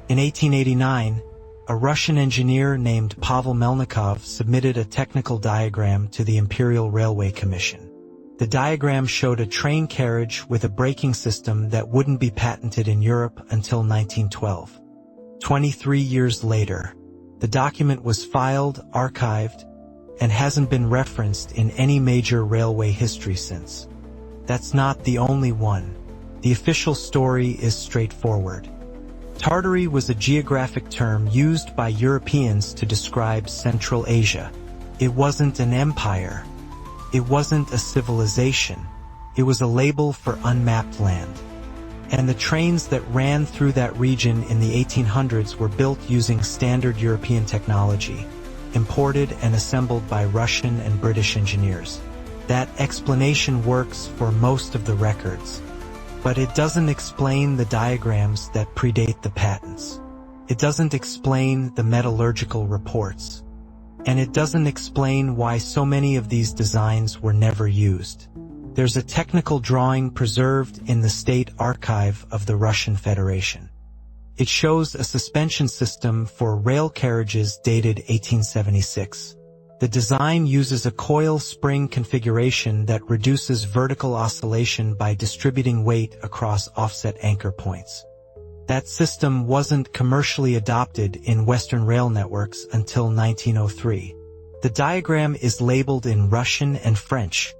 In 1889, a Russian engineer named Pavel Melnikov submitted a technical diagram to the Imperial Railway Commission. The diagram showed a train carriage with a braking system that wouldn't be patented in Europe until 1912. 23 years later, the document was filed, archived, and hasn't been referenced in any major railway history since. That's not the only one. The official story is straightforward. Tartary was a geographic term used by Europeans to describe Central Asia. It wasn't an empire. It wasn't a civilization. It was a label for unmapped land. And the trains that ran through that region in the 1800s were built using standard European technology, imported and assembled by Russian and British engineers. That explanation works for most of the records. But it doesn't explain the diagrams that predate the patents. It doesn't explain the metallurgical reports. And it doesn't explain why so many of these designs were never used. There's a technical drawing preserved in the State Archive of the Russian Federation. It shows a suspension system for rail carriages dated 1876. The design uses a coil spring configuration that reduces vertical oscillation by distributing weight across offset anchor points. That system wasn't commercially adopted in Western rail networks until 1903. The diagram is labeled in Russian and French.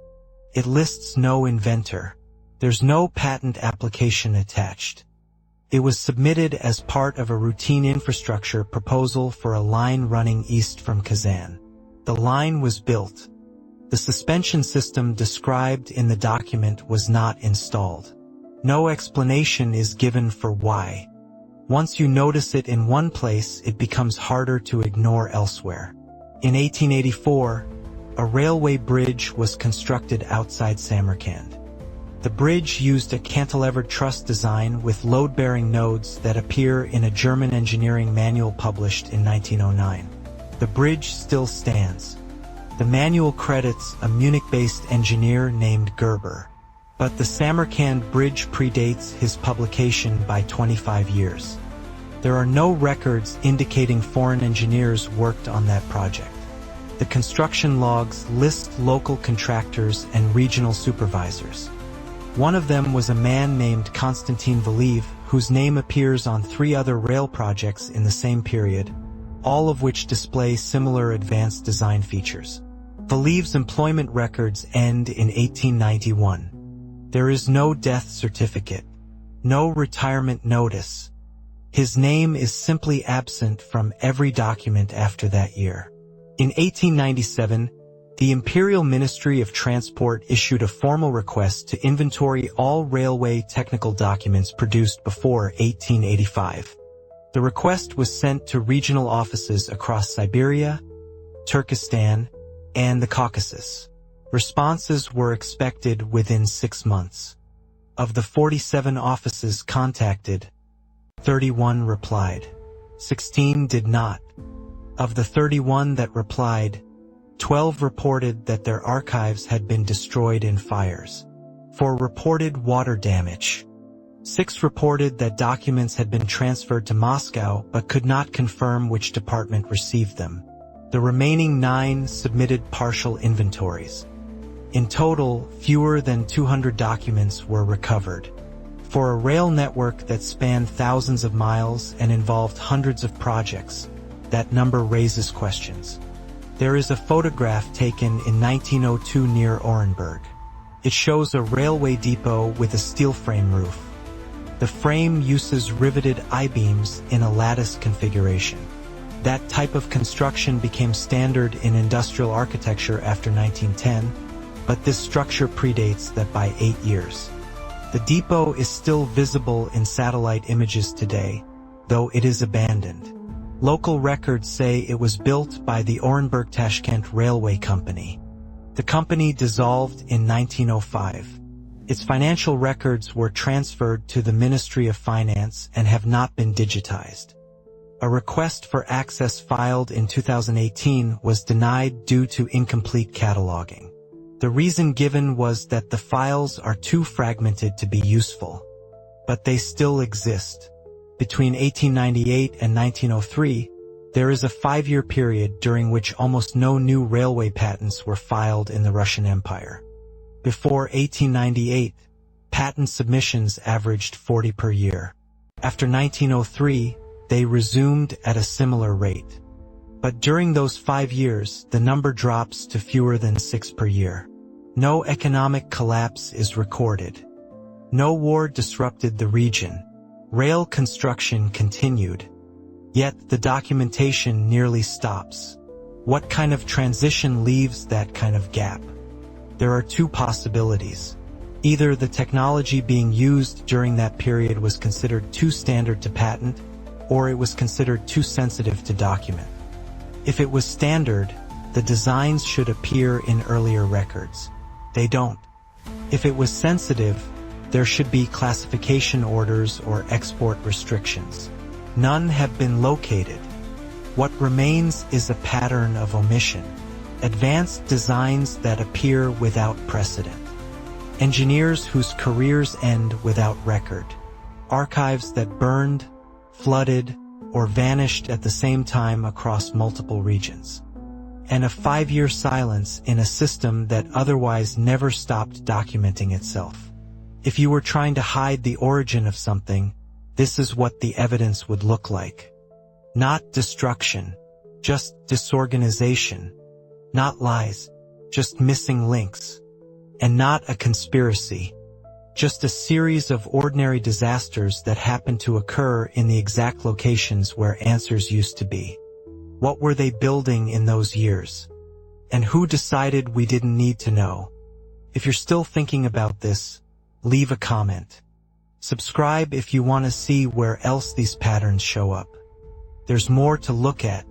It lists no inventor. There's no patent application attached. It was submitted as part of a routine infrastructure proposal for a line running east from Kazan. The line was built. The suspension system described in the document was not installed. No explanation is given for why. Once you notice it in one place, it becomes harder to ignore elsewhere. In 1884, a railway bridge was constructed outside Samarkand. The bridge used a cantilevered truss design with load-bearing nodes that appear in a German engineering manual published in 1909. The bridge still stands. The manual credits a Munich-based engineer named Gerber. But the Samarkand Bridge predates his publication by 25 years. There are no records indicating foreign engineers worked on that project. The construction logs list local contractors and regional supervisors. One of them was a man named Konstantin Valeev, whose name appears on 3 other rail projects in the same period, all of which display similar advanced design features. Valeev's employment records end in 1891. There is no death certificate, no retirement notice. His name is simply absent from every document after that year. In 1897, the Imperial Ministry of Transport issued a formal request to inventory all railway technical documents produced before 1885. The request was sent to regional offices across Siberia, Turkestan, and the Caucasus. Responses were expected within 6 months. Of the 47 offices contacted, 31 replied. 16 did not. Of the 31 that replied, 12 reported that their archives had been destroyed in fires. 4 reported water damage. 6 reported that documents had been transferred to Moscow but could not confirm which department received them. The remaining 9 submitted partial inventories. In total, fewer than 200 documents were recovered. For a rail network that spanned thousands of miles and involved hundreds of projects, that number raises questions. There is a photograph taken in 1902 near Orenburg. It shows a railway depot with a steel frame roof. The frame uses riveted I-beams in a lattice configuration. That type of construction became standard in industrial architecture after 1910, but this structure predates that by 8 years. The depot is still visible in satellite images today, though it is abandoned. Local records say it was built by the Orenburg-Tashkent Railway Company. The company dissolved in 1905. Its financial records were transferred to the Ministry of Finance and have not been digitized. A request for access filed in 2018 was denied due to incomplete cataloging. The reason given was that the files are too fragmented to be useful. But they still exist. Between 1898 and 1903, there is a 5-year period during which almost no new railway patents were filed in the Russian Empire. Before 1898, patent submissions averaged 40 per year. After 1903, they resumed at a similar rate. But during those 5 years, the number drops to fewer than 6 per year. No economic collapse is recorded. No war disrupted the region. Rail construction continued. Yet the documentation nearly stops. What kind of transition leaves that kind of gap? There are 2 possibilities. Either the technology being used during that period was considered too standard to patent, or it was considered too sensitive to document. If it was standard, the designs should appear in earlier records. They don't. If it was sensitive, there should be classification orders or export restrictions. None have been located. What remains is a pattern of omission. Advanced designs that appear without precedent. Engineers whose careers end without record. Archives that burned, flooded, or vanished at the same time across multiple regions. And a 5-year silence in a system that otherwise never stopped documenting itself. If you were trying to hide the origin of something, this is what the evidence would look like. Not destruction, just disorganization. Not lies, just missing links. And not a conspiracy, just a series of ordinary disasters that happened to occur in the exact locations where answers used to be. What were they building in those years? And who decided we didn't need to know? If you're still thinking about this, leave a comment. Subscribe if you want to see where else these patterns show up. There's more to look at.